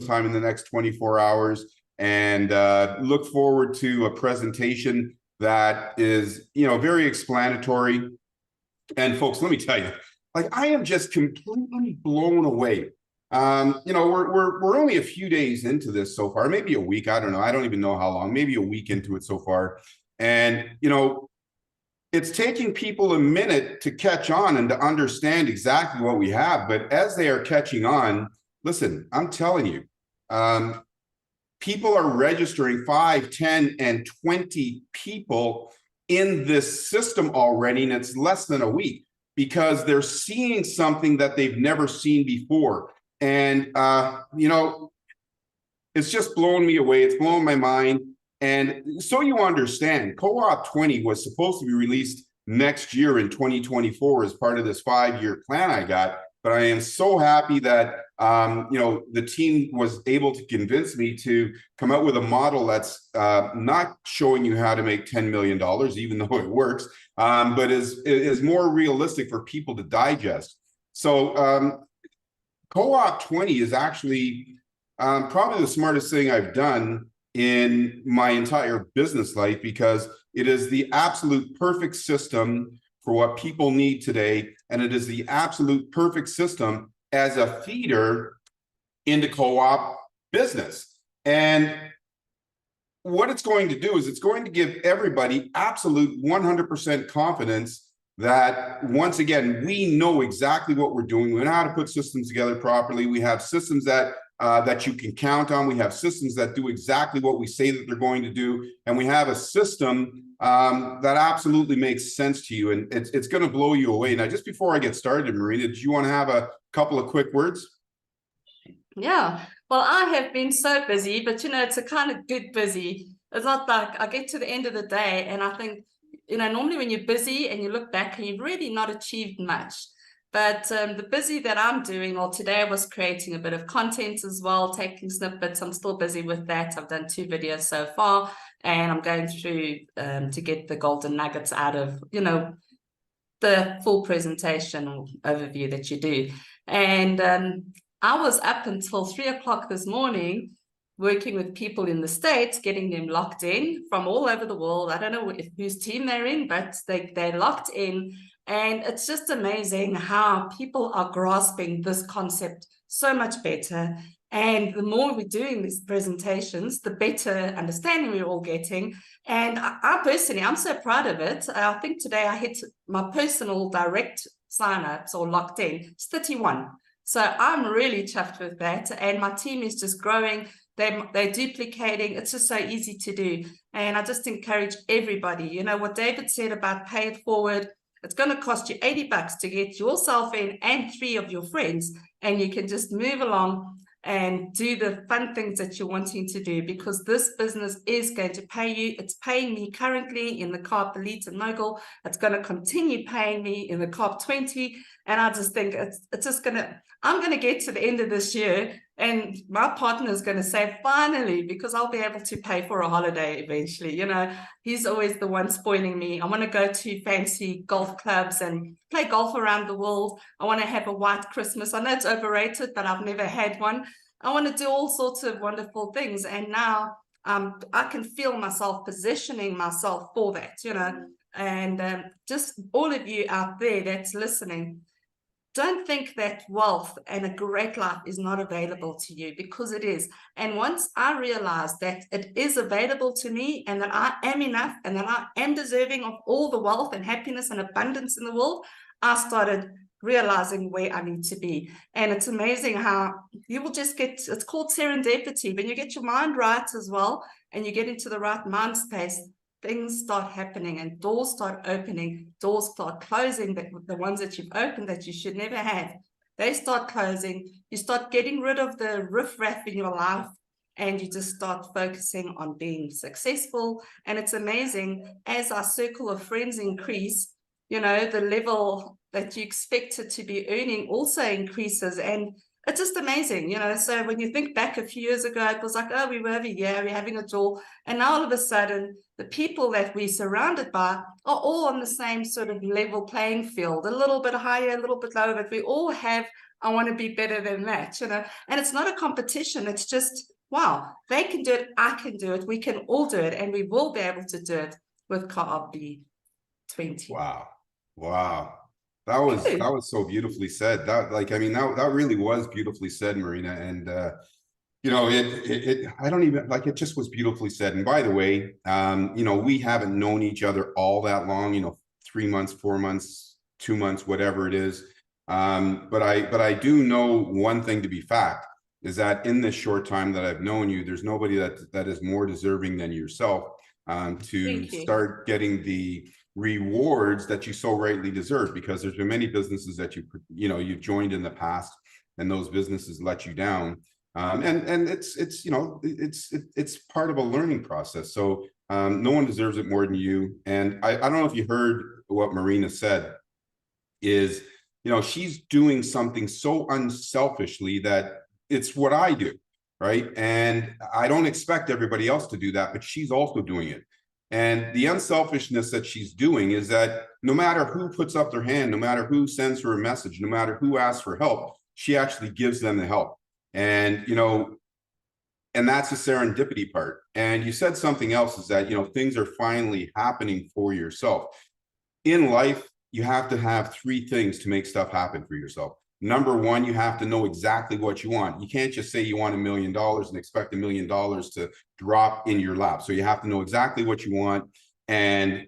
time in the next 24 hours, and look forward to a presentation that is, very explanatory. And folks, let me tell you, like, I am just completely blown away. We're only a few days into this so far, maybe a week. I don't know. I don't even know how long, maybe a week into it so far. And, it's taking people a minute to catch on and to understand exactly what we have. But as they are catching on, listen, I'm telling you, people are registering 5, 10, and 20 people in this system already, and it's less than a week, because they're seeing something that they've never seen before. And, it's just blowing me away. It's blowing my mind. And so you understand, CoopB20 was supposed to be released next year in 2024 as part of this 5-year plan I got. But I am so happy that, the team was able to convince me to come out with a model that's not showing you how to make $10 million, even though it works, but is more realistic for people to digest. So CoopB20 is actually probably the smartest thing I've done in my entire business life, because it is the absolute perfect system for what people need today. And it is the absolute perfect system as a feeder into co-op business. And what it's going to do is it's going to give everybody absolute 100% confidence that, once again, we know exactly what we're doing. We know how to put systems together properly. We have systems that you can count on. We have systems that do exactly what we say that they're going to do. And we have a system that absolutely makes sense to you. And it's going to blow you away. Now, just before I get started, Marina, did you want to have a couple of quick words? Yeah, well, I have been so busy, but it's a kind of good busy. It's not like I get to the end of the day and I think, normally when you're busy and you look back and you've really not achieved much. But the busy that I'm doing, well, today I was creating a bit of content as well, taking snippets. I'm still busy with that. I've done 2 videos so far, and I'm going through to get the golden nuggets out of, the full presentation or overview that you do. And I was up until 3 o'clock this morning working with people in the States, getting them locked in from all over the world. I don't know whose team they're in, but they're locked in. And it's just amazing how people are grasping this concept so much better. And the more we're doing these presentations, the better understanding we're all getting. And I personally, I'm so proud of it. I think today I hit my personal direct signups or locked in, it's 31. So I'm really chuffed with that. And my team is just growing. They're duplicating. It's just so easy to do. And I just encourage everybody, what David said about pay it forward. It's going to cost you $80 to get yourself in and 3 of your friends, and you can just move along and do the fun things that you're wanting to do, because this business is going to pay you. It's paying me currently in the CoopB Elite and Mogul. It's going to continue paying me in the CoopB20. And I just think it's just going to, I'm going to get to the end of this year and my partner is going to say, finally, because I'll be able to pay for a holiday eventually. He's always the one spoiling me. I want to go to fancy golf clubs and play golf around the world. I want to have a white Christmas. I know it's overrated, but I've never had one. I want to do all sorts of wonderful things. And now I can feel myself positioning myself for that, and just all of you out there that's listening, don't think that wealth and a great life is not available to you, because it is. And once I realized that it is available to me and that I am enough and that I am deserving of all the wealth and happiness and abundance in the world, I started realizing where I need to be. And it's amazing how you will just get, it's called serendipity. When you get your mind right as well and you get into the right mind space, things start happening and doors start opening, doors start closing, the ones that you've opened that you should never have, they start closing. You start getting rid of the riffraff in your life and you just start focusing on being successful. And it's amazing, as our circle of friends increase, the level that you expected to be earning also increases. And it's just amazing, so when you think back a few years ago, it was like, oh, we were over here, we're having a jewel. And now all of a sudden, the people that we're surrounded by are all on the same sort of level playing field, a little bit higher, a little bit lower, but we all have I want to be better than that, you know. And it's not a competition. It's just, wow, they can do it. I can do it. We can all do it. And we will be able to do it with CoopB20. Wow. Wow. That was so beautifully said. That, like, I mean, that really was beautifully said, Marina. And you know, I don't even, like, it just was beautifully said. And by the way, you know, we haven't known each other all that long, you know, 3 months, 4 months, 2 months, whatever it is. But I do know one thing to be fact, is that in this short time that I've known you, there's nobody that is more deserving than yourself, to start getting the rewards that you so rightly deserve, because there's been many businesses that you've joined in the past, and those businesses let you down. And it's you know, it's part of a learning process. So no one deserves it more than you. And I don't know if you heard what Marina said, is, you know, she's doing something so unselfishly that it's what I do, right? And I don't expect everybody else to do that, but she's also doing it. And the unselfishness that she's doing is that no matter who puts up their hand, no matter who sends her a message, no matter who asks for help, she actually gives them the help. And, you know, and that's the serendipity part. And you said something else, is that, you know, things are finally happening for yourself. In life, you have to have 3 things to make stuff happen for yourself. Number one, you have to know exactly what you want. You can't just say you want $1 million and expect $1 million to drop in your lap. So you have to know exactly what you want and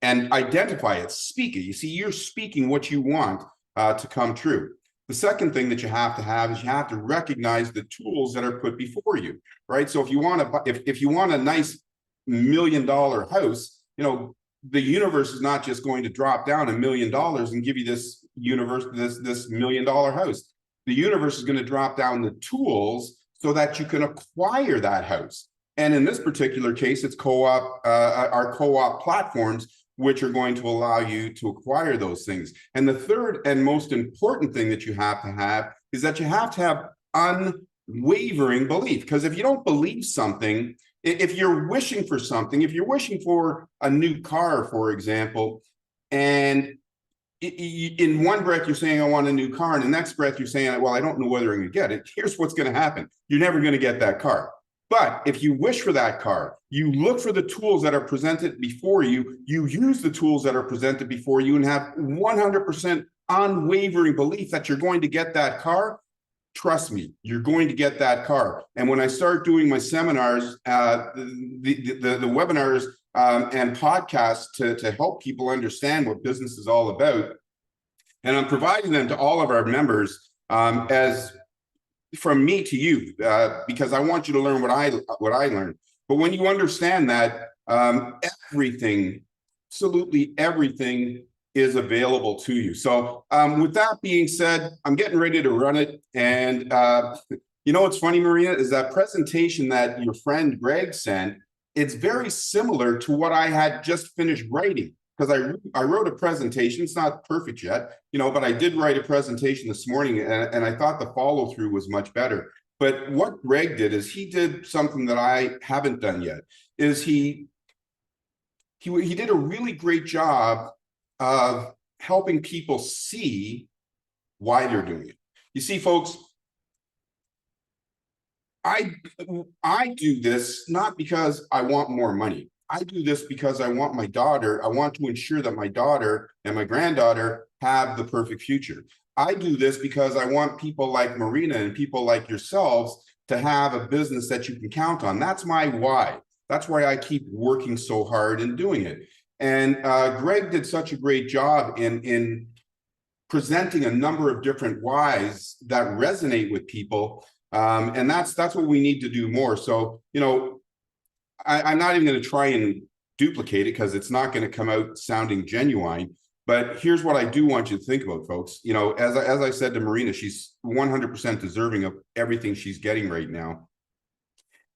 identify it, speak it. You see, you're speaking what you want to come true. The second thing that you have to have is you have to recognize the tools that are put before you, right? So if you want to, if you want a nice $1 million house, you know, the universe is not just going to drop down $1 million and give you this $1 million house. The universe is going to drop down the tools so that you can acquire that house. And in this particular case, it's our co-op platforms, which are going to allow you to acquire those things. And the third and most important thing that you have to have is that you have to have unwavering belief. Because if you don't believe something, if you're wishing for something, if you're wishing for a new car, for example, and in one breath you're saying, I want a new car, and the next breath you're saying, well, I don't know whether I'm going to get it. Here's what's going to happen. You're never going to get that car. But if you wish for that car, you look for the tools that are presented before you, you use the tools that are presented before you, and have 100% unwavering belief that you're going to get that car, trust me, you're going to get that car. And when I start doing my seminars, the webinars and podcasts to help people understand what business is all about, and I'm providing them to all of our members as from me to you, because I want you to learn what I learned. But when you understand that everything, absolutely everything, is available to you. So with that being said, I'm getting ready to run it. And you know what's funny, Maria, is that presentation that your friend Greg sent, it's very similar to what I had just finished writing. Because I wrote a presentation. It's not perfect yet, you know, but I did write a presentation this morning, and I thought the follow through was much better. But what Greg did is he did something that I haven't done yet. Is he did a really great job of helping people see why they're doing it. You see, folks, I do this not because I want more money. I do this because I want my daughter, I want to ensure that my daughter and my granddaughter have the perfect future. I do this because I want people like Marina and people like yourselves to have a business that you can count on. That's my why. That's why I keep working so hard and doing it. And Greg did such a great job in presenting a number of different whys that resonate with people. And that's what we need to do more. So, you know, I'm not even going to try and duplicate it because it's not going to come out sounding genuine. But here's what I do want you to think about, folks. You know, as I said to Marina, she's 100% deserving of everything she's getting right now.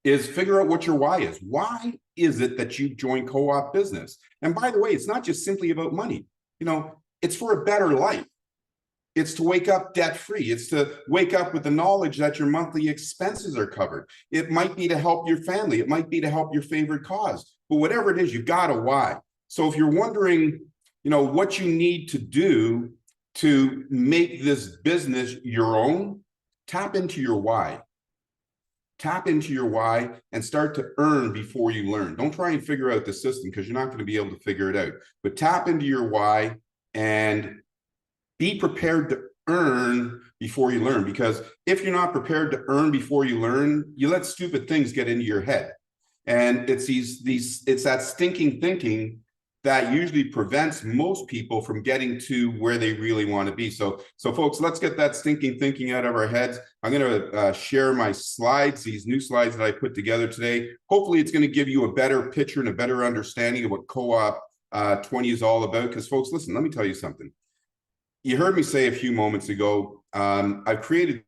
Is figure out what your why is. Why is it that you joined co-op business? And by the way, it's not just simply about money. You know, it's for a better life. It's to wake up debt-free. It's to wake up with the knowledge that your monthly expenses are covered. It might be to help your family. It might be to help your favorite cause. But whatever it is, you've got a why. So if you're wondering, you know, what you need to do to make this business your own, tap into your why. Tap into your why and start to earn before you learn. Don't try and figure out the system because you're not going to be able to figure it out. But tap into your why and be prepared to earn before you learn. Because if you're not prepared to earn before you learn, you let stupid things get into your head. And it's it's that stinking thinking that usually prevents most people from getting to where they really want to be. So folks, let's get that stinking thinking out of our heads. I'm going to share my slides, these new slides that I put together today. Hopefully it's going to give you a better picture and a better understanding of what Co-op 20 is all about. Because folks, listen, let me tell you something. You heard me say a few moments ago, I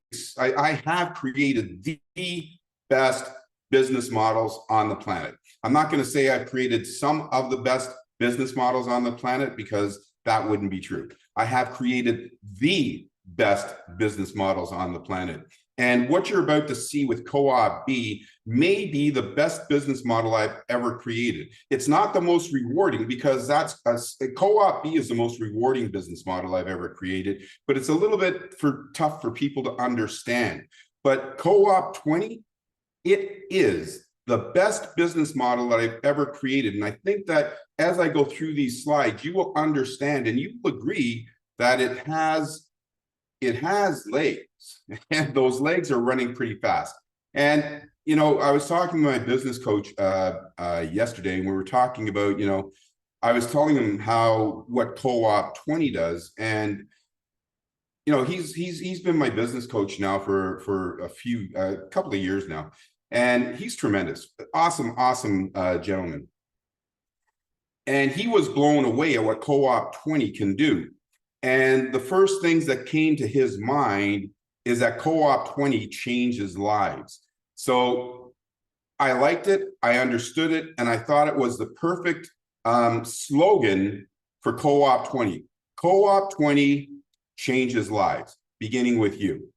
have created the best business models on the planet. I'm not going to say I've created some of the best business models on the planet because that wouldn't be true. I have created the best business models on the planet. And what you're about to see with CoopB may be the best business model I've ever created. It's not the most rewarding because CoopB is the most rewarding business model I've ever created, but it's a little bit tough for people to understand. But Co-op 20, it is the best business model that I've ever created. And I think that as I go through these slides, you will understand and you will agree that it has legs, and those legs are running pretty fast. And, you know, I was talking to my business coach yesterday, and we were talking about, you know, I was telling him what Co-op 20 does. And, you know, he's been my business coach now for a couple of years now. And he's tremendous, awesome gentleman. And he was blown away at what Co-op 20 can do. And the first things that came to his mind is that Co-op 20 changes lives. So I liked it, I understood it, and I thought it was the perfect slogan for Co-op 20. Co-op 20 changes lives, beginning with you.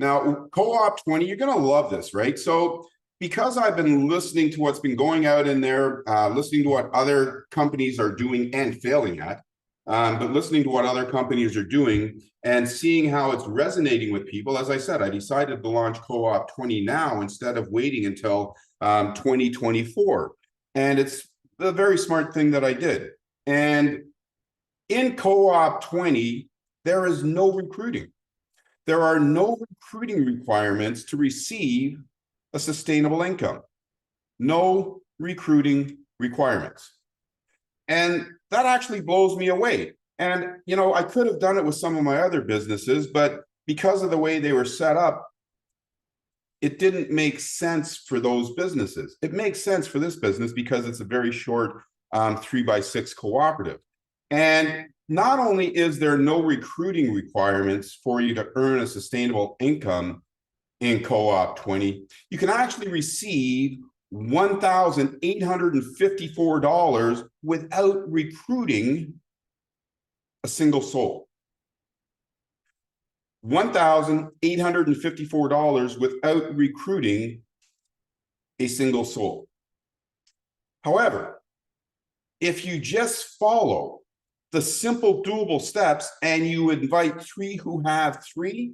Now, Co-op 20, you're going to love this, right? So because I've been listening to what's been going out in there, listening to what other companies are doing and failing at, but listening to what other companies are doing and seeing how it's resonating with people, as I said, I decided to launch Co-op 20 now instead of waiting until 2024. And it's a very smart thing that I did. And in Co-op 20, there is no recruiting. There are no recruiting requirements to receive a sustainable income. No recruiting requirements. And that actually blows me away. And, you know, I could have done it with some of my other businesses, but because of the way they were set up, it didn't make sense for those businesses. It makes sense for this business because it's a very short 3x6 cooperative. And not only is there no recruiting requirements for you to earn a sustainable income in Co-op 20, you can actually receive $1,854 without recruiting a single soul. $1,854 without recruiting a single soul. However, if you just follow the simple doable steps and you invite 3 who have 3,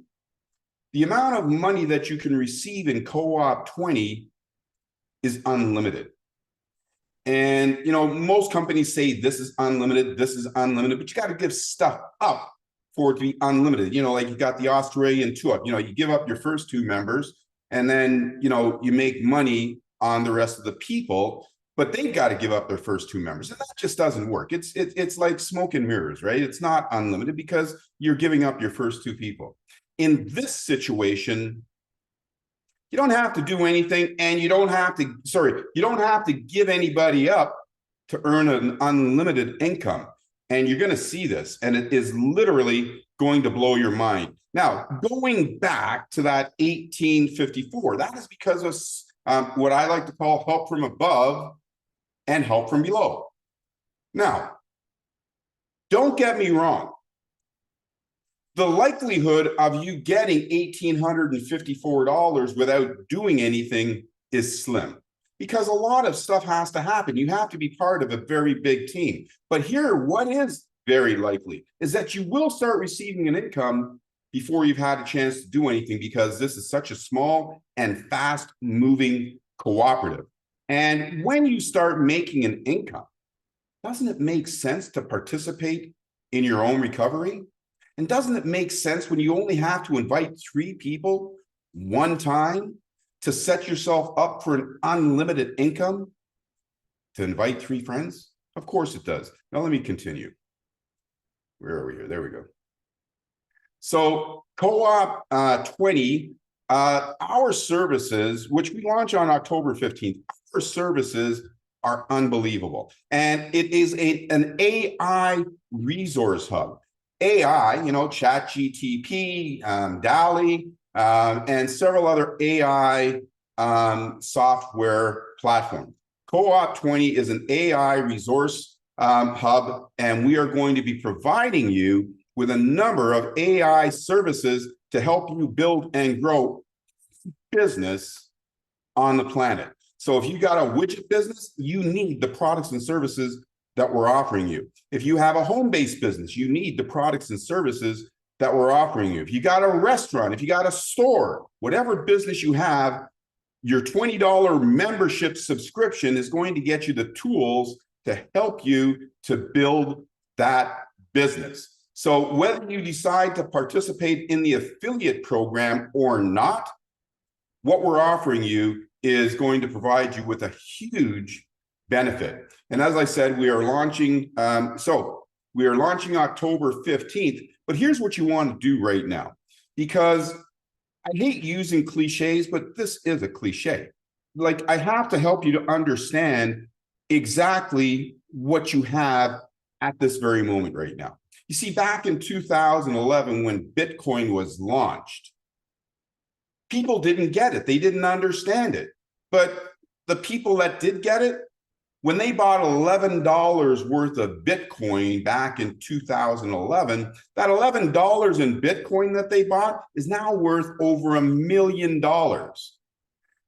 the amount of money that you can receive in Co-op 20 is unlimited. And, you know, most companies say this is unlimited, but you got to give stuff up for it to be unlimited. You know, like you got the Australian tour, you know, you give up your first 2 members and then, you know, you make money on the rest of the people, but they've got to give up their first 2 members. And that just doesn't work. It's like smoke and mirrors, right? It's not unlimited because you're giving up your first 2 people. In this situation, you don't have to do anything, and you don't have to give anybody up to earn an unlimited income. And you're going to see this, and it is literally going to blow your mind. Now, going back to that 1854, that is because of what I like to call help from above and help from below. Now, don't get me wrong. The likelihood of you getting $1,854 without doing anything is slim because a lot of stuff has to happen. You have to be part of a very big team. But here, what is very likely, is that you will start receiving an income before you've had a chance to do anything, because this is such a small and fast moving cooperative. And when you start making an income, doesn't it make sense to participate in your own recovery? And doesn't it make sense when you only have to invite 3 people one time to set yourself up for an unlimited income to invite 3 friends? Of course it does. Now let me continue. Where are we here? There we go. So CoopB20, our services, which we launch on October 15th, our services are unbelievable. And it is an AI resource hub. AI, you know, ChatGPT, DALL-E, and several other AI software platforms. CoopB20 is an AI resource hub, and we are going to be providing you with a number of AI services to help you build and grow business on the planet. So if you got a widget business, you need the products and services that we're offering you. If you have a home-based business, you need the products and services that we're offering you. If you got a restaurant, if you got a store, whatever business you have, your $20 membership subscription is going to get you the tools to help you to build that business. So whether you decide to participate in the affiliate program or not, what we're offering you is going to provide you with a huge benefit. And as I said, we are launching, we are launching October 15th, but here's what you want to do right now, because I hate using cliches, but this is a cliche. Like, I have to help you to understand exactly what you have at this very moment right now. You see, back in 2011, when Bitcoin was launched, people didn't get it. They didn't understand it. But the people that did get it, when they bought $11 worth of Bitcoin back in 2011, that $11 in Bitcoin that they bought is now worth over $1 million.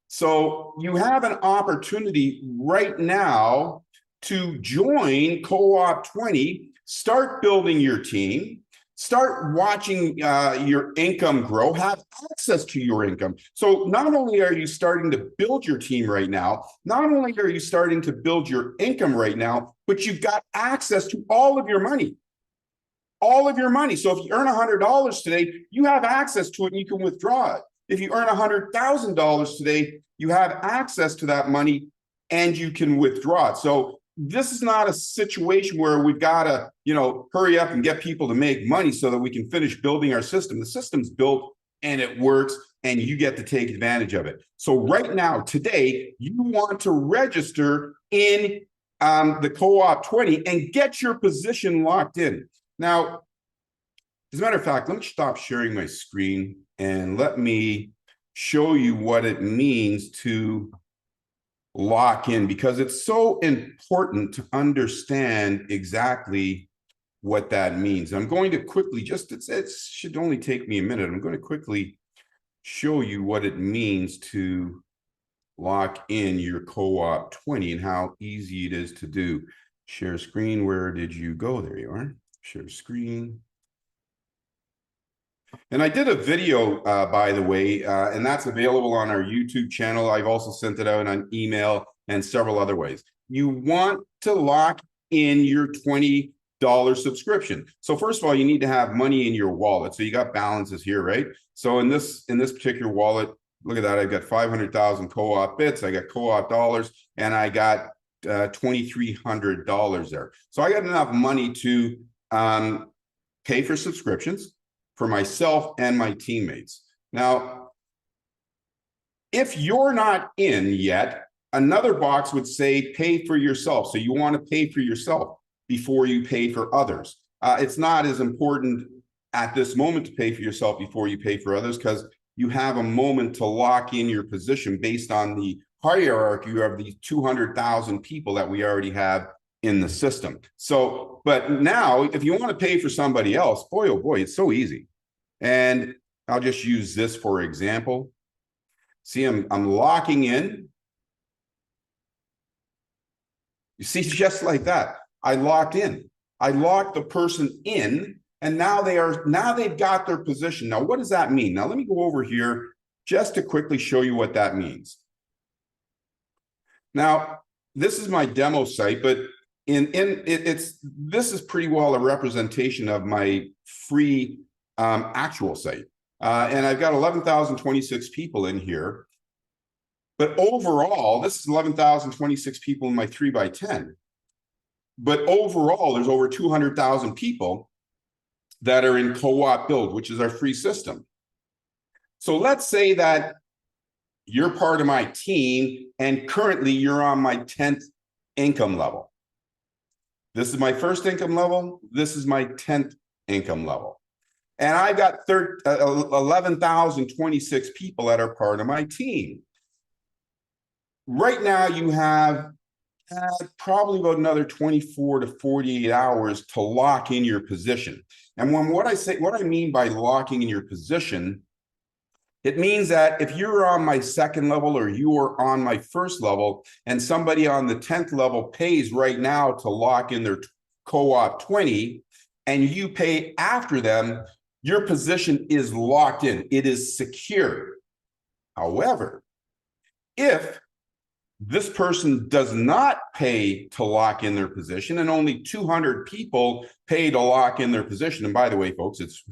So you have an opportunity right now to join CoopB20, start building your team, start watching your income grow, have access to your income. So not only are you starting to build your team right now, not only are you starting to build your income right now, but you've got access to all of your money. All of your money. So if you earn $100 today, you have access to it and you can withdraw it. If you earn $100,000 today, you have access to that money and you can withdraw it. So this is not a situation where we've got to, hurry up and get people to make money so that we can finish building our system. The system's built and it works, and you get to take advantage of it. So right now, today, you want to register in the CoopB20 and get your position locked in. Now, as a matter of fact, let me stop sharing my screen and let me show you what it means to lock in, because it's so important to understand exactly what that means. I'm going to quickly it should only take me a minute. I'm going to quickly show you what it means to lock in your CoopB20 and how easy it is to do. Share screen. Where did you go? There you are. Share screen. And I did a video, by the way, and that's available on our YouTube channel. I've also sent it out on email and several other ways. You want to lock in your $20 subscription. So first of all, you need to have money in your wallet. So you got balances here, right? So in this particular wallet, look at that. I've got 500,000 CoopB bits. I got CoopB dollars, and I got $2,300 there. So I got enough money to pay for subscriptions for myself and my teammates. Now, if you're not in yet, another box would say pay for yourself. So you want to pay for yourself before you pay for others. It's not as important at this moment to pay for yourself before you pay for others, because you have a moment to lock in your position based on the hierarchy of these 200,000 people that we already have in the system. So, but now if you want to pay for somebody else, boy, oh boy, it's so easy. And I'll just use this for example. See, I'm locking in. You see, just like that, I locked in. I lock the person in, and now they've got their position. Now, what does that mean? Now, let me go over here just to quickly show you what that means. Now, this is my demo site, but this is pretty well a representation of my free actual site. And I've got 11,026 people in here. But overall, this is 11,026 people in my 3x10. But overall, there's over 200,000 people that are in co-op build, which is our free system. So let's say that you're part of my team and currently you're on my 10th income level. This is my first income level. This is my 10th income level. And I got 11,026 people that are part of my team. Right now, you have probably about another 24 to 48 hours to lock in your position. And what I mean by locking in your position, it means that if you're on my second level or you are on my first level and somebody on the 10th level pays right now to lock in their co-op 20 and you pay after them, your position is locked in. It is secure. However, if this person does not pay to lock in their position and only 200 people pay to lock in their position, and by the way, folks, it's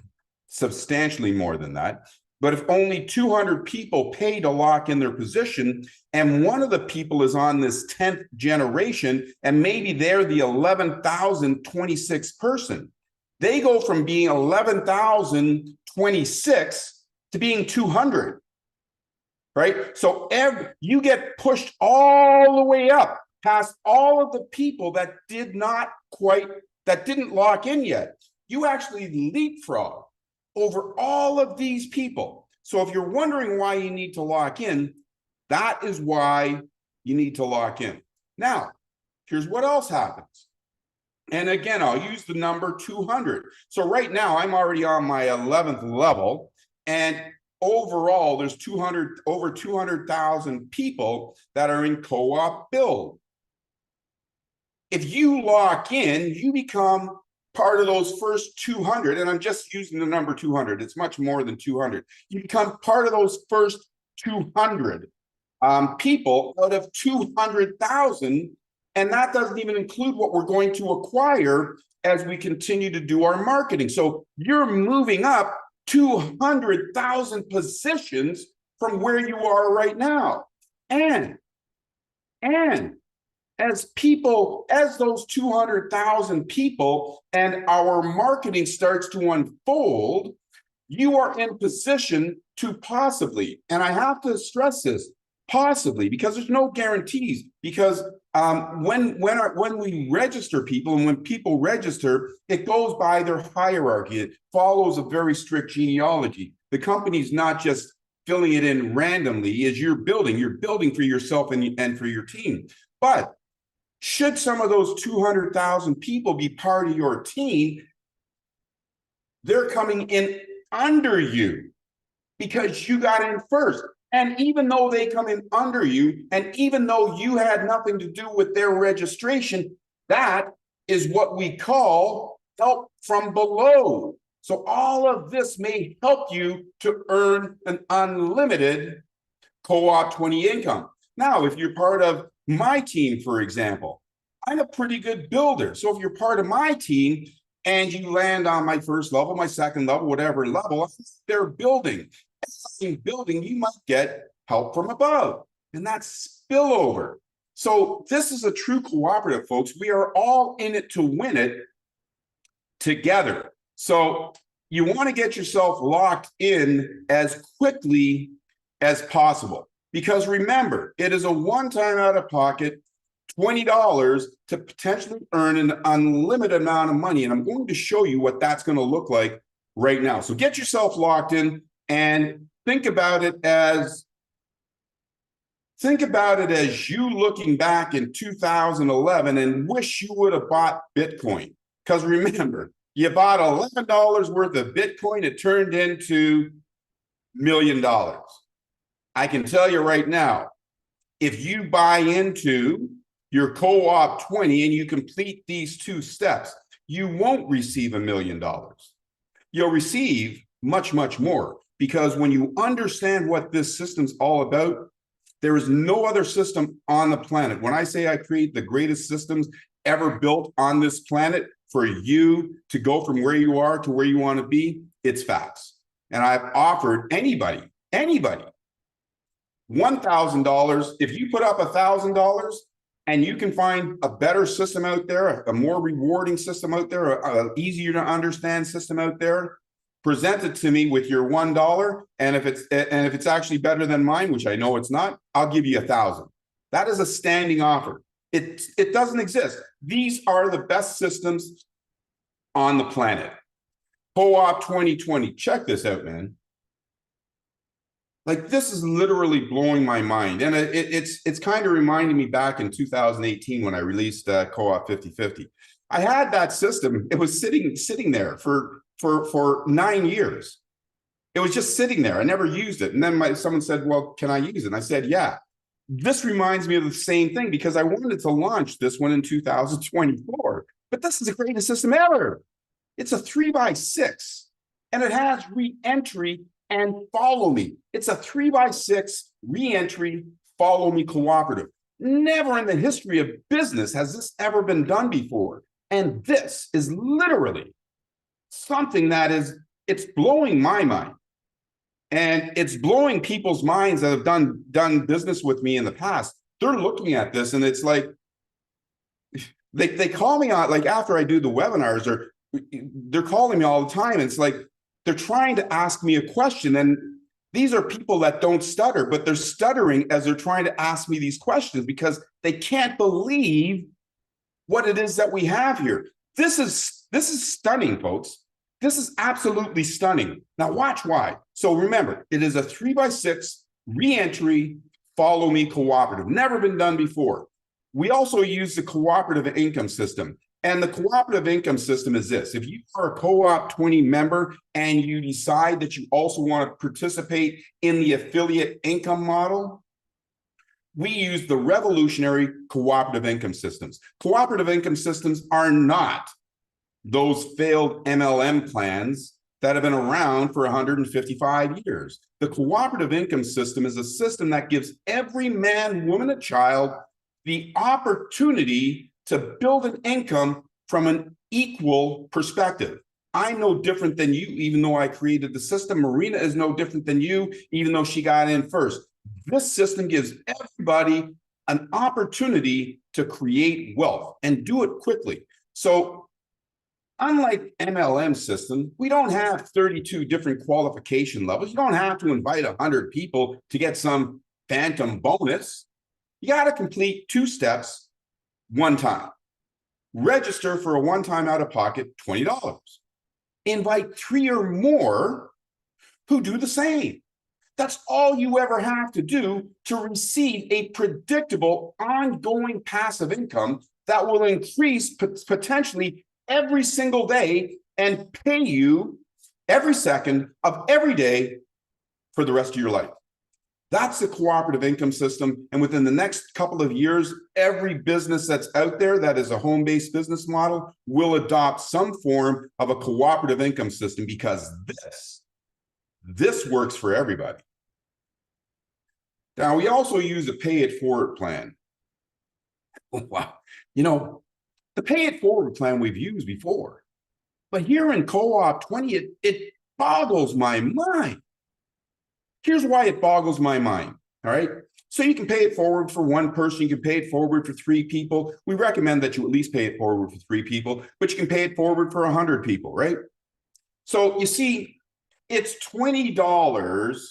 substantially more than that. But if only 200 people pay to lock in their position, and one of the people is on this 10th generation, and maybe they're the 11,026 person, they go from being 11,026 to being 200, right? So you get pushed all the way up past all of the people that didn't lock in yet. You actually leapfrog over all of these people. So if you're wondering why you need to lock in, that is why you need to lock in. Now, here's what else happens. And again, I'll use the number 200. So right now, I'm already on my 11th level, and overall, there's over 200,000 people that are in co-op build. If you lock in, you become part of those first 200, and I'm just using the number 200. It's much more than 200. You become part of those first 200 people out of 200,000, and that doesn't even include what we're going to acquire as we continue to do our marketing. So you're moving up 200,000 positions from where you are right now. And as those 200,000 people and our marketing starts to unfold, you are in position to possibly, and I have to stress this, possibly, because there's no guarantees, because when we register people and when people register, it goes by their hierarchy. It follows a very strict genealogy. The company's not just filling it in randomly as you're building for yourself and for your team. But should some of those 200,000 people be part of your team, they're coming in under you because you got in first. And even though they come in under you, and even though you had nothing to do with their registration, that is what we call help from below. So all of this may help you to earn an unlimited co-op 20 income. Now, if you're part of my team, for example, I'm a pretty good builder. So if you're part of my team and you land on my first level, my second level, whatever level, they're building. Building, you might get help from above, and that's spillover. So this is a true cooperative, folks. We are all in it to win it together. So you want to get yourself locked in as quickly as possible, because remember, it is a one-time out-of-pocket $20 to potentially earn an unlimited amount of money, and I'm going to show you what that's going to look like right now. So get yourself locked in. And think about it as you looking back in 2011 and wish you would have bought Bitcoin. Because remember, you bought $11 worth of Bitcoin, it turned into $1 million. I can tell you right now, if you buy into your co-op 20 and you complete these two steps, you won't receive $1 million. You'll receive much, much more, because when you understand what this system's all about, there is no other system on the planet. When I say I create the greatest systems ever built on this planet for you to go from where you are to where you want to be, it's facts. And I've offered anybody, $1,000. If you put up $1,000 and you can find a better system out there, a more rewarding system out there, a easier to understand system out there, present it to me with your $1. And if it's actually better than mine, which I know it's not, I'll give you 1,000. That is a standing offer. It doesn't exist. These are the best systems on the planet. Co-op 2020. Check this out, man. Like, this is literally blowing my mind. And it's kind of reminding me back in 2018 when I released Co-op 50/50. I had that system. It was sitting there for 9 years. It was just sitting there. I never used it. And then someone said, well, can I use it? And I said, yeah. This reminds me of the same thing, because I wanted to launch this one in 2024. But this is the greatest system ever. It's a 3x6, and it has re-entry and follow me. It's a 3x6 re-entry, follow me cooperative. Never in the history of business has this ever been done before. And this is literally something that it's blowing my mind. And it's blowing people's minds that have done business with me in the past. They're looking at this and it's like, they call me on, like, after I do the webinars, or they're calling me all the time. And it's like, they're trying to ask me a question. And these are people that don't stutter, but they're stuttering as they're trying to ask me these questions because they can't believe what it is that we have here. This is stunning, folks. This is absolutely stunning. Now watch why. So remember, it is a 3x6 re-entry, follow me cooperative. Never been done before. We also use the cooperative income system. And the cooperative income system is this. If you are a Co-op 20 member and you decide that you also want to participate in the affiliate income model, we use the revolutionary cooperative income systems. Cooperative income systems are not those failed MLM plans that have been around for 155 years. The cooperative income system is a system that gives every man, woman, and child the opportunity to build an income from an equal perspective. I'm no different than you, even though I created the system. Marina is no different than you, even though she got in first. This system gives everybody an opportunity to create wealth and do it quickly. So unlike MLM system, we don't have 32 different qualification levels. You don't have to invite 100 people to get some phantom bonus. You got to complete 2 steps one time. Register for a one-time out-of-pocket $20. Invite 3 or more who do the same. That's all you ever have to do to receive a predictable, ongoing passive income that will increase potentially every single day and pay you every second of every day for the rest of your life. That's the cooperative income system. And within the next couple of years, every business that's out there that is a home-based business model will adopt some form of a cooperative income system, because this works for everybody. Now, we also use a pay it forward plan. Wow. You know, the pay it forward plan we've used before, but here in Co-op 20, it boggles my mind. Here's why it boggles my mind. All right. So you can pay it forward for 1 person. You can pay it forward for 3 people. We recommend that you at least pay it forward for 3 people, but you can pay it forward for 100 people, right? So you see, it's $20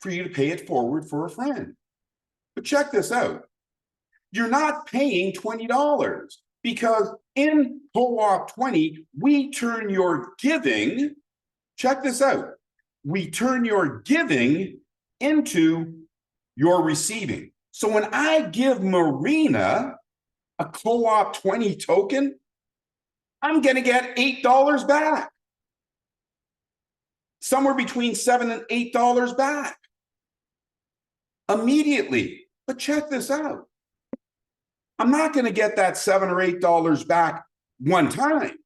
for you to pay it forward for a friend. But check this out. You're not paying $20 because in Co-op 20, we turn your giving, check this out. We turn your giving into your receiving. So when I give Marina a Co-op 20 token, I'm going to get $8 back. Somewhere between $7 and $8 back immediately. But check this out. I'm not going to get that $7 or $8 back one time.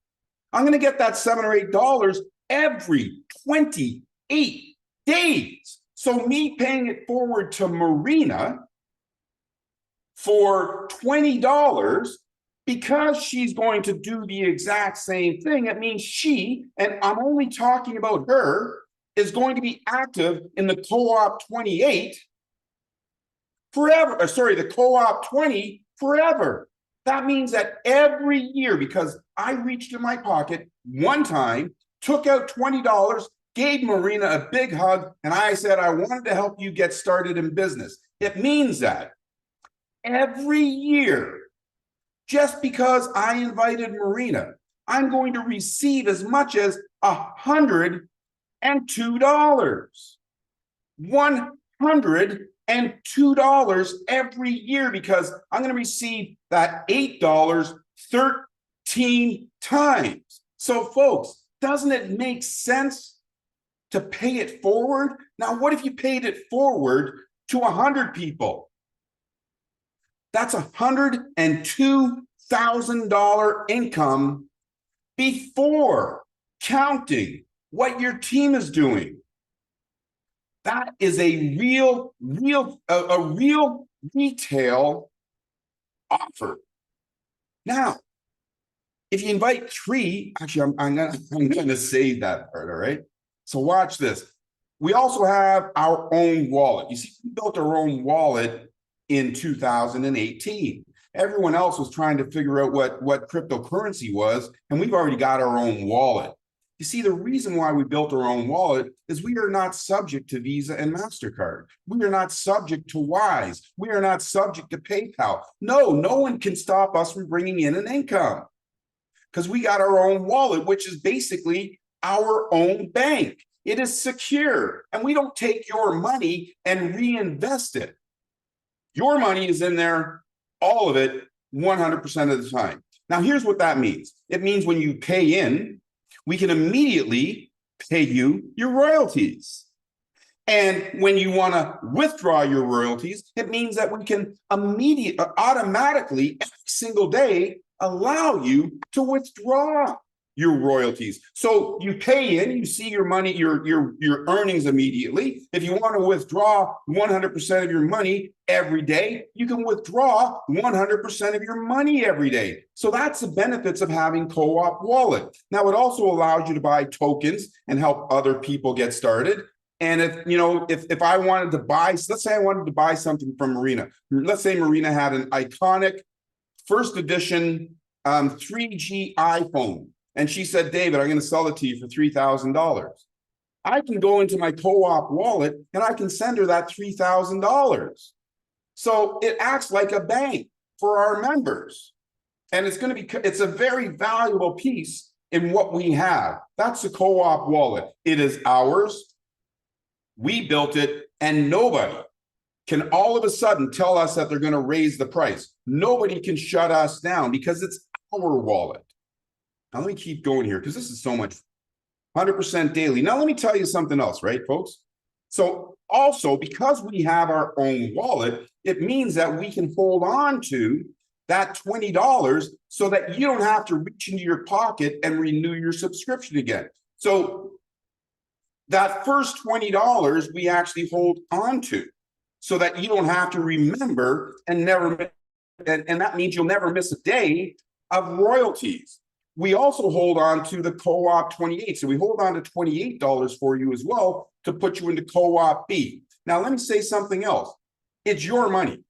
I'm going to get that $7 or $8 every 28 days. So me paying it forward to Marina for $20 because she's going to do the exact same thing, it means she, and I'm only talking about her, is going to be active in the co-op 28 forever. The co-op 20 forever. That means that every year, because I reached in my pocket one time, took out $20, gave Marina a big hug, and I said, I wanted to help you get started in business. It means that every year, just because I invited Marina, I'm going to receive as much as $102. $102 every year because I'm going to receive that $8 13 times. So folks, doesn't it make sense to pay it forward? Now, what if you paid it forward to 100 people? That's $102,000 income before counting what your team is doing. That is a real retail offer. Now, if you invite 3, actually, I'm gonna save that part, all right? So watch this. We also have our own wallet. You see, we built our own wallet in 2018. Everyone else was trying to figure out what cryptocurrency was, and we've already got our own wallet. You see, the reason why we built our own wallet is we are not subject to Visa and MasterCard. We are not subject to Wise. We are not subject to PayPal. No one can stop us from bringing in an income because we got our own wallet, which is basically our own bank. It is secure, and we don't take your money and reinvest it. Your money is in there, all of it, 100% of the time. Now, here's what that means. It means when you pay in, we can immediately pay you your royalties. And when you want to withdraw your royalties, it means that we can automatically, every single day, allow you to withdraw your royalties. So you pay in, you see your money, your earnings immediately. If you want to withdraw 100% of your money every day, you can withdraw 100% of your money every day. So that's the benefits of having Co-op Wallet. Now, it also allows you to buy tokens and help other people get started. And if I wanted to buy, let's say I wanted to buy something from Marina. Let's say Marina had an iconic first edition 3G iPhone. And she said, David, I'm going to sell it to you for $3,000. I can go into my Co-op wallet and I can send her that $3,000. So it acts like a bank for our members. And it's a very valuable piece in what we have. That's the Co-op wallet. It is ours. We built it, and nobody can all of a sudden tell us that they're going to raise the price. Nobody can shut us down because it's our wallet. Now, let me keep going here because this is so much 100% daily. Now, let me tell you something else, right, folks? So also, because we have our own wallet, it means that we can hold on to that $20 so that you don't have to reach into your pocket and renew your subscription again. So that first $20 we actually hold on to so that you don't have to remember and that means you'll never miss a day of royalties. We also hold on to the Co-op 28. So we hold on to $28 for you as well to put you into Co-op B. Now, let me say something else. It's your money.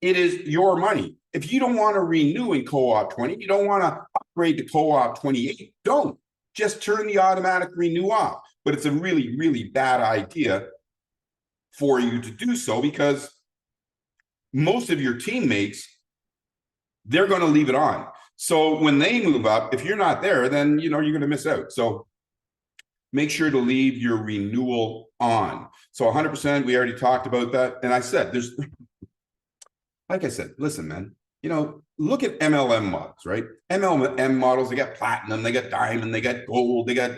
It is your money. If you don't want to renew in Co-op 20, you don't want to upgrade to Co-op 28, don't. Just turn the automatic renew off. But it's a really, really bad idea for you to do so because most of your teammates, they're going to leave it on. So when they move up, if you're not there, then you're going to miss out. So make sure to leave your renewal on. So 100%, we already talked about that. And I said, like I said, listen, man, look at MLM models, right? MLM models, they got platinum, they got diamond, they got gold, they got,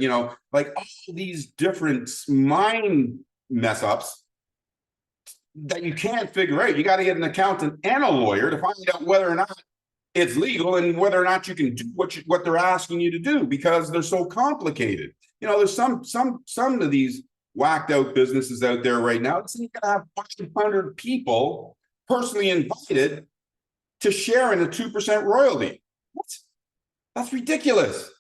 like all these different mind mess ups that you can't figure out. You got to get an accountant and a lawyer to find out whether or not it's legal and whether or not you can do what they're asking you to do because they're so complicated. You know, there's some of these whacked out businesses out there right now. So you can have 500 people personally invited to share in a 2% royalty. What? That's ridiculous.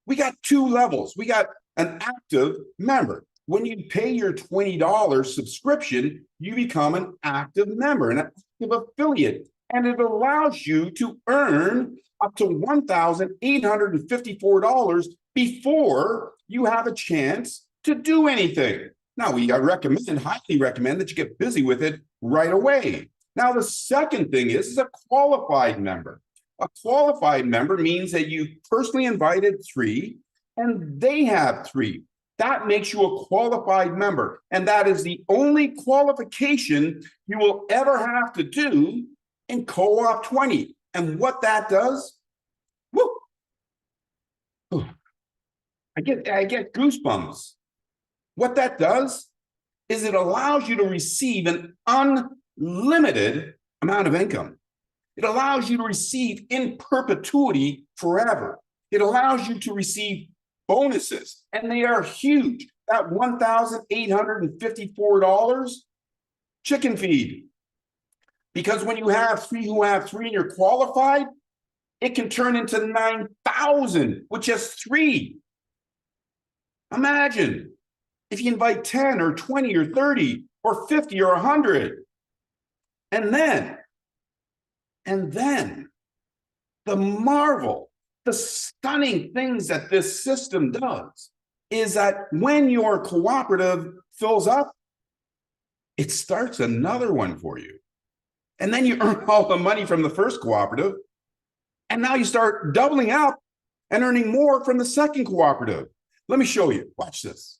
We got two levels. We got an active member. When you pay your $20 subscription, you become an active member, an active affiliate, and it allows you to earn up to $1,854 before you have a chance to do anything. Now, I highly recommend that you get busy with it right away. Now, the second thing is a qualified member. A qualified member means that you personally invited 3 and they have 3. That makes you a qualified member. And that is the only qualification you will ever have to do in Co-op 20. And what that does, whoo, I get goosebumps. What that does is it allows you to receive an unlimited amount of income. It allows you to receive in perpetuity forever. It allows you to receive bonuses, and they are huge. That $1,854 chicken feed. Because when you have 3 who have 3 and you're qualified, it can turn into 9,000 with just 3. Imagine if you invite 10 or 20 or 30 or 50 or 100. And then the marvel, the stunning things that this system does is that when your cooperative fills up, it starts another one for you. And then you earn all the money from the first cooperative. And now you start doubling up and earning more from the second cooperative. Let me show you. Watch this.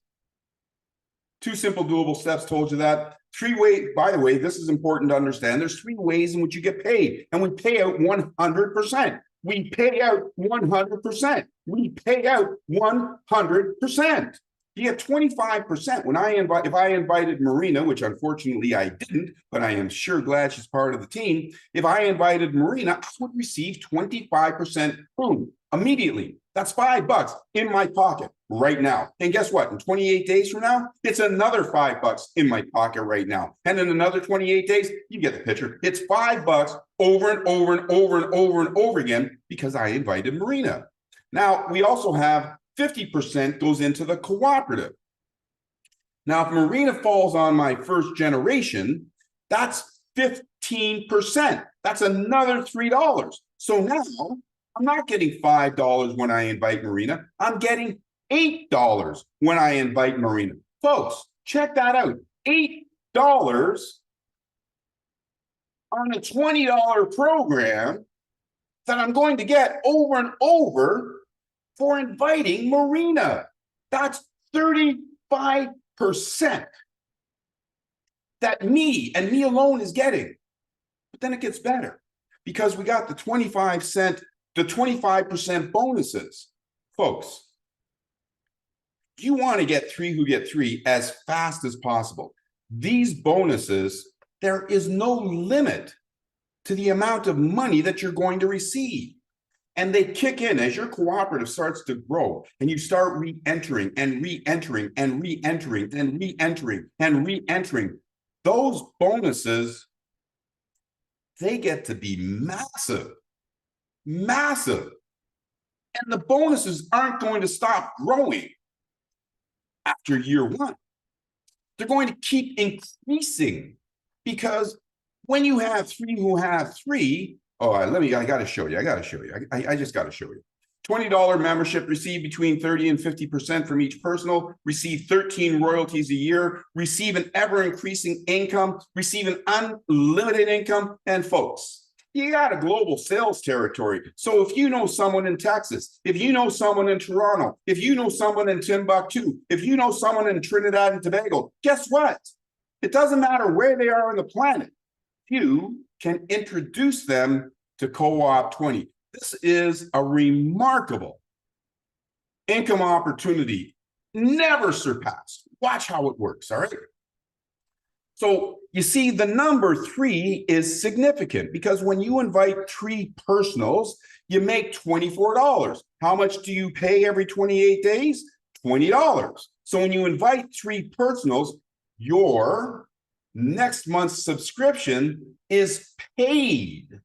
2 simple doable steps told you that. 3 ways, by the way, this is important to understand. There's 3 ways in which you get paid, and we pay out 100%. We pay out 100%. We pay out 100%. You get 25%. If I invited Marina, which unfortunately I didn't, but I am sure glad she's part of the team. If I invited Marina, I would receive 25% boom immediately. That's $5 in my pocket right now. And guess what? In 28 days from now, it's another $5 in my pocket right now. And in another 28 days, you get the picture. It's $5 over and over and over and over and over again because I invited Marina. Now, we also have 50% goes into the cooperative. Now, if Marina falls on my first generation, that's 15%. That's another $3. So now I'm not getting $5 when I invite Marina. I'm getting $8 when I invite Marina. Folks, check that out. $8 on a $20 program that I'm going to get over and over for inviting Marina. That's 35% that me and me alone is getting. But then it gets better because we got the 25% bonuses. Folks, you want to get 3 who get 3 as fast as possible. These bonuses, there is no limit to the amount of money that you're going to receive. And they kick in as your cooperative starts to grow and you start re-entering and re-entering and re-entering and re-entering and re-entering. Those bonuses, they get to be massive, massive. And the bonuses aren't going to stop growing after year 1. They're going to keep increasing because when you have 3 who have 3, I got to show you. I just got to show you. $20 membership, receive between 30 and 50% from each personal, receive 13 royalties a year, receive an ever-increasing income, receive an unlimited income. And folks, you got a global sales territory. So if you know someone in Texas, if you know someone in Toronto, if you know someone in Timbuktu, if you know someone in Trinidad and Tobago, guess what? It doesn't matter where they are on the planet. You can introduce them to Co-op 20. This is a remarkable income opportunity, never surpassed. Watch how it works, all right? So you see, the number 3 is significant because when you invite 3 personals, you make $24. How much do you pay every 28 days? $20. So when you invite 3 personals, your next month's subscription is paid.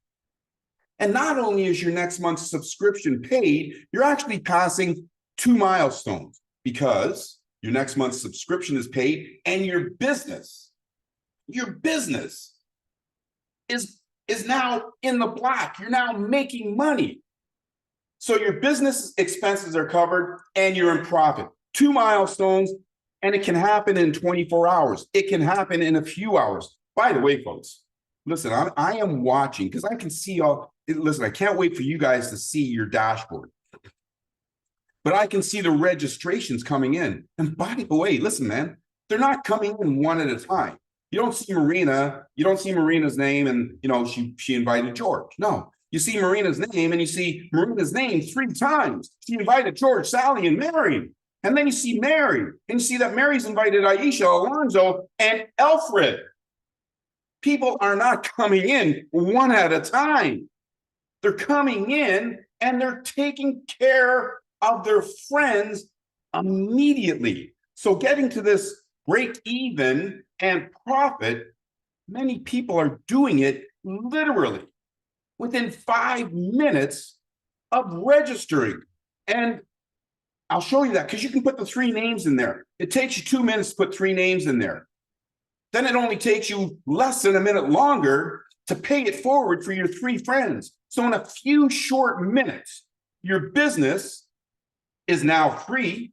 And not only is your next month's subscription paid, you're actually passing 2 milestones because your next month's subscription is paid and your business is now in the black. You're now making money. So your business expenses are covered and you're in profit. 2 milestones, and it can happen in 24 hours. It can happen in a few hours. By the way, folks, listen, I am watching because I can see listen, I can't wait for you guys to see your dashboard. But I can see the registrations coming in. And by the way, listen, man, they're not coming in one at a time. You don't see Marina's name and, she invited George. No, you see Marina's name and you see Marina's name 3 times. She invited George, Sally, and Mary. And then you see Mary and you see that Mary's invited Aisha, Alonzo, and Alfred. People are not coming in one at a time. They're coming in and they're taking care of their friends immediately. So getting to this break even and profit, many people are doing it literally within 5 minutes of registering. And I'll show you that because you can put the 3 names in there. It takes you 2 minutes to put 3 names in there. Then it only takes you less than a minute longer to pay it forward for your 3 friends. So in a few short minutes, your business is now free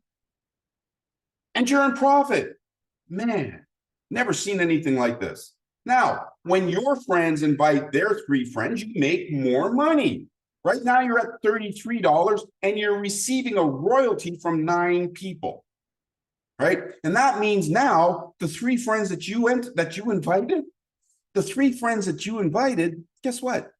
and you're in profit. Man, never seen anything like this. Now, when your friends invite their 3 friends, you make more money. Right now, you're at $33 and you're receiving a royalty from 9 people. Right? And that means now the 3 friends that you invited, guess what?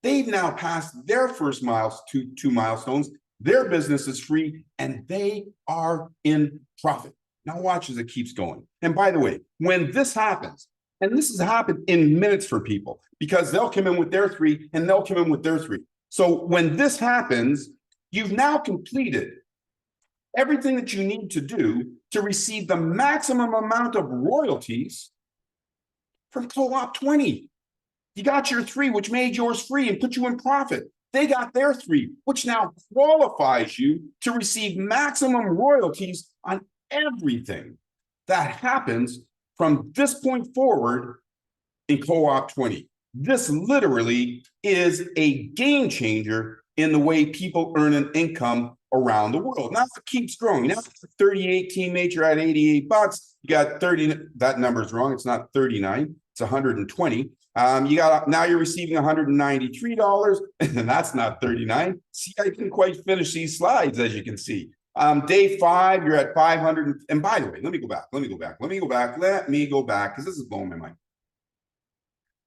They've now passed their first 2 milestones. Their business is free and they are in profit. Now watch as it keeps going. And by the way, when this happens, and this has happened in minutes for people because they'll come in with their 3 and they'll come in with their 3. So when this happens, you've now completed everything that you need to do to receive the maximum amount of royalties from Co-op20. You got your 3, which made yours free and put you in profit. They got their 3, which now qualifies you to receive maximum royalties on everything that happens from this point forward in Co-op20. This literally is a game changer in the way people earn an income around the world. Now it keeps growing. Now 38 teammates, you're at $88. You got 30, that number's wrong. It's not 39, it's 120. Now you're receiving $193, and that's not 39. See, I didn't quite finish these slides, as you can see. Day 5, you're at 500. And by the way, let me go back, because this is blowing my mind.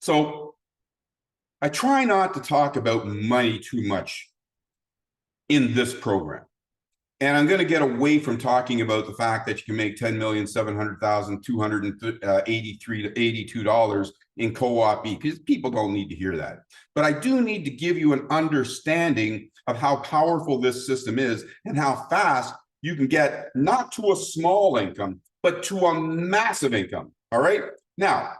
So I try not to talk about money too much in this program. And I'm going to get away from talking about the fact that you can make $10,700,282 in Co-op-B, because people don't need to hear that. But I do need to give you an understanding of how powerful this system is and how fast you can get not to a small income, but to a massive income. All right. Now,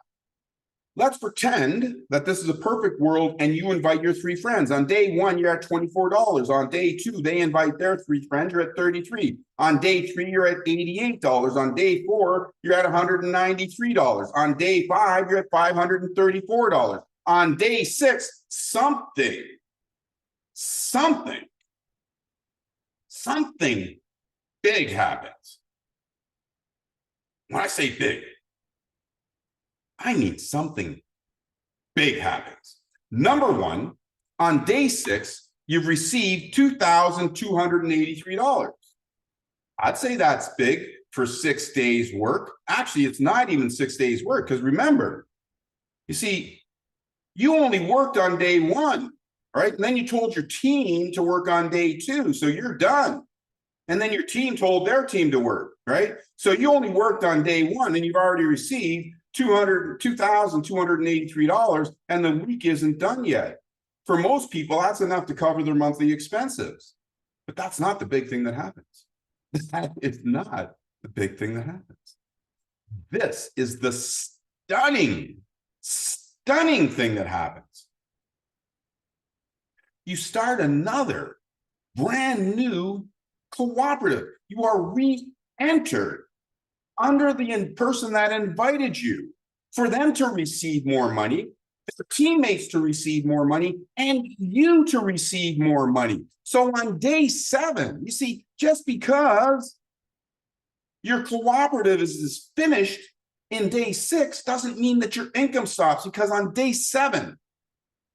let's pretend that this is a perfect world and you invite your 3 friends. On day 1, you're at $24. On day 2, they invite their 3 friends, you're at $33. On day 3, you're at $88. On day 4, you're at $193. On day 5, you're at $534. On day 6, something big happens. When I say big, I mean something big happens. Number 1, on day 6, you've received $2,283. I'd say that's big for 6 days work. Actually, it's not even 6 days work, because remember, you see, you only worked on day 1, right? And then you told your team to work on day 2, so you're done. And then your team told their team to work, right? So you only worked on day 1 and you've already received $2,283, and the week isn't done yet. For most people, that's enough to cover their monthly expenses. But that's not the big thing that happens. That is not the big thing that happens. This is the stunning thing that happens. You start another brand new cooperative. You are re-entered under the person that invited you, for them to receive more money, their teammates to receive more money, and you to receive more money. So on day 7, you see, just because your cooperative is finished in day 6 doesn't mean that your income stops, because on day 7,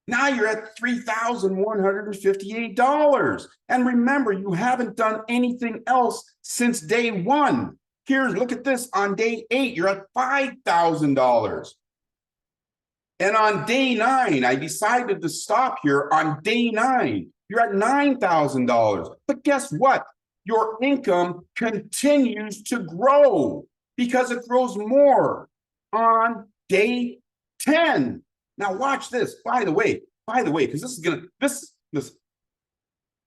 now you're at $3,158. And remember, you haven't done anything else since day 1. Here's, look at this, on day 8, you're at $5,000. And on day 9, I decided to stop here on day 9, you're at $9,000. But guess what? Your income continues to grow because it grows more on day 10. Now watch this, by the way, because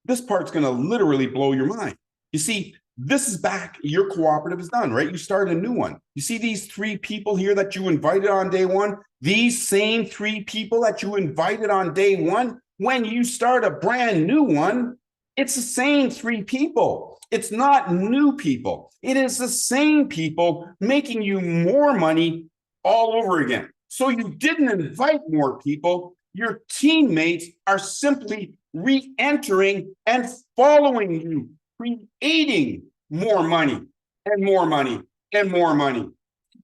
this part's gonna literally blow your mind. You see, this is back, your cooperative is done, right? You started a new one. You see these 3 people here that you invited on day 1? These same 3 people that you invited on day 1, when you start a brand new one, it's the same 3 people. It's not new people. It is the same people making you more money all over again. So you didn't invite more people. Your teammates are simply re-entering and following you, creating more money and more money and more money.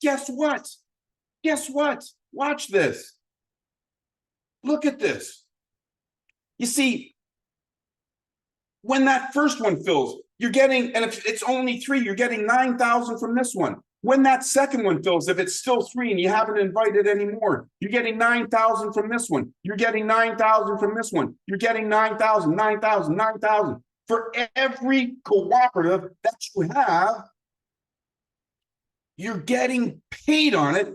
Guess what? Guess what? Watch this. Look at this. You see, when that first one fills, you're getting, and if it's only 3, you're getting 9,000 from this one. When that second one fills, if it's still 3 and you haven't invited any more, you're getting 9,000 from this one. You're getting 9,000 from this one. You're getting 9,000, 9,000, 9,000. For every cooperative that you have, you're getting paid on it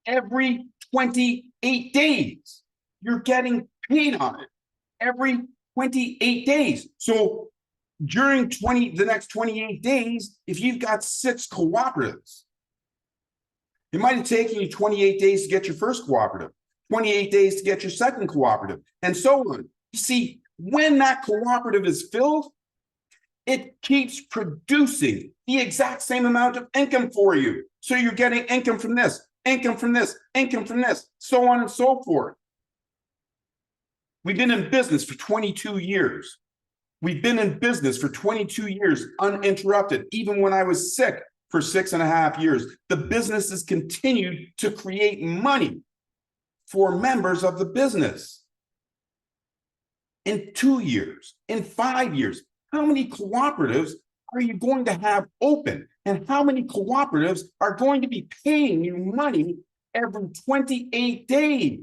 every 28 days. You're getting paid on it every 28 days. So during the next 28 days, if you've got 6 cooperatives, it might have taken you 28 days to get your first cooperative, 28 days to get your second cooperative, and so on. You see, when that cooperative is filled, it keeps producing the exact same amount of income for you. So you're getting income from this, income from this, income from this, so on and so forth. We've been in business for 22 years. We've been in business for 22 years, uninterrupted. Even when I was sick for 6.5 years, the business has continued to create money for members of the business. In 2 years, in 5 years, how many cooperatives are you going to have open? And how many cooperatives are going to be paying you money every 28 days?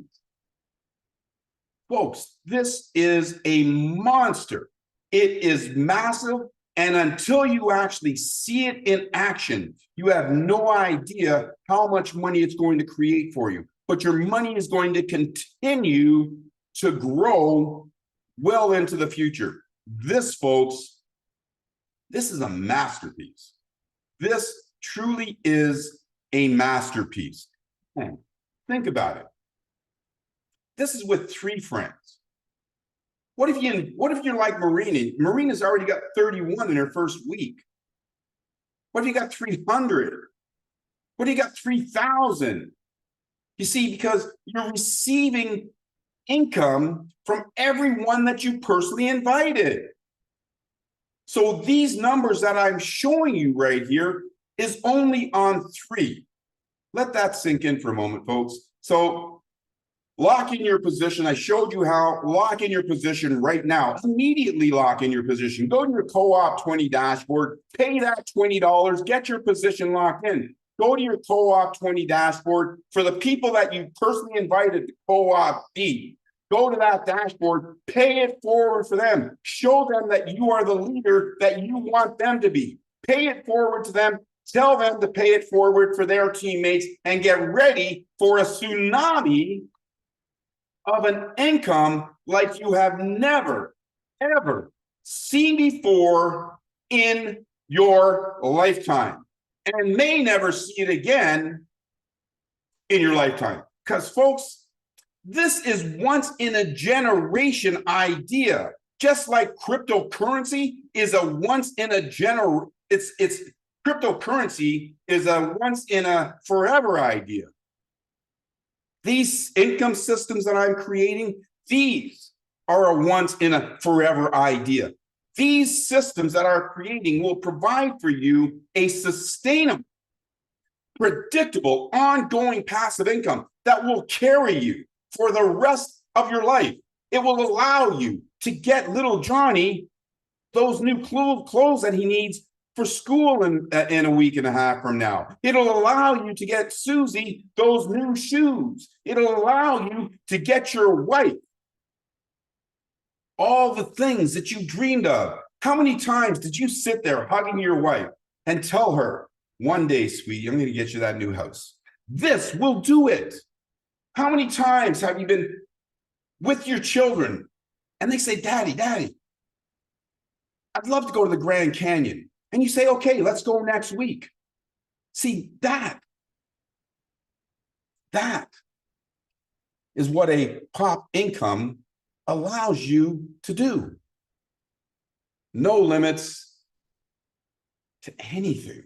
Folks, this is a monster. It is massive, and until you actually see it in action, you have no idea how much money it's going to create for you. But your money is going to continue to grow well into the future. This, folks, this is a masterpiece. This truly is a masterpiece. And think about it. This is with 3 friends. What if you're like Marina? Marina's already got 31 in her first week. What if you got 300? What if you got 3,000? You see, because you're receiving income from everyone that you personally invited. So these numbers that I'm showing you right here is only on 3. Let that sink in for a moment, folks. So lock in your position. I showed you how. Lock in your position right now. Immediately lock in your position. Go to your CoopB20 dashboard, pay that $20, get your position locked in. Go to your CoopB20 dashboard. For the people that you personally invited to CoopB, go to that dashboard, pay it forward for them. Show them that you are the leader that you want them to be. Pay it forward to them. Tell them to pay it forward for their teammates and get ready for a tsunami of an income like you have never, ever seen before in your lifetime, and may never see it again in your lifetime. Because, folks, this is once in a generation idea. Just like cryptocurrency is a once in a cryptocurrency is a once in a forever idea. These income systems that I'm creating, these are a once in a forever idea. These systems that I'm creating will provide for you a sustainable, predictable, ongoing passive income that will carry you for the rest of your life. It will allow you to get little Johnny those new clothes that he needs for school in a week and a half from now. It'll allow you to get Susie those new shoes. It'll allow you to get your wife all the things that you dreamed of. How many times did you sit there hugging your wife and tell her, one day, sweetie, I'm going to get you that new house. This will do it. How many times have you been with your children and they say, Daddy, Daddy, I'd love to go to the Grand Canyon. And you say, okay, let's go next week. See, that is what a pop income allows you to do. No limits to anything.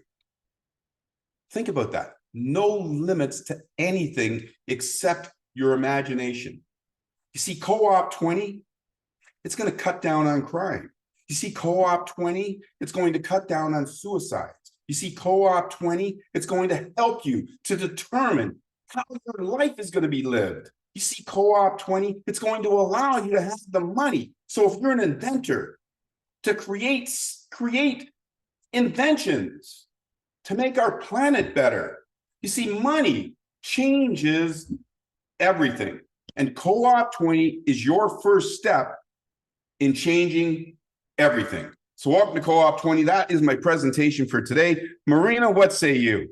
Think about that. No limits to anything except your imagination. You see, Co-op20, it's going to cut down on crime. You see, Co-op20, it's going to cut down on suicides. You see, Co-op20, it's going to help you to determine how your life is going to be lived. You see, Co-op20, it's going to allow you to have the money. So if you're an inventor, to create inventions to make our planet better. You see, money changes everything. And Co-op20 is your first step in changing everything. So welcome to Co-op20. That is my presentation for today. Marina, what say you?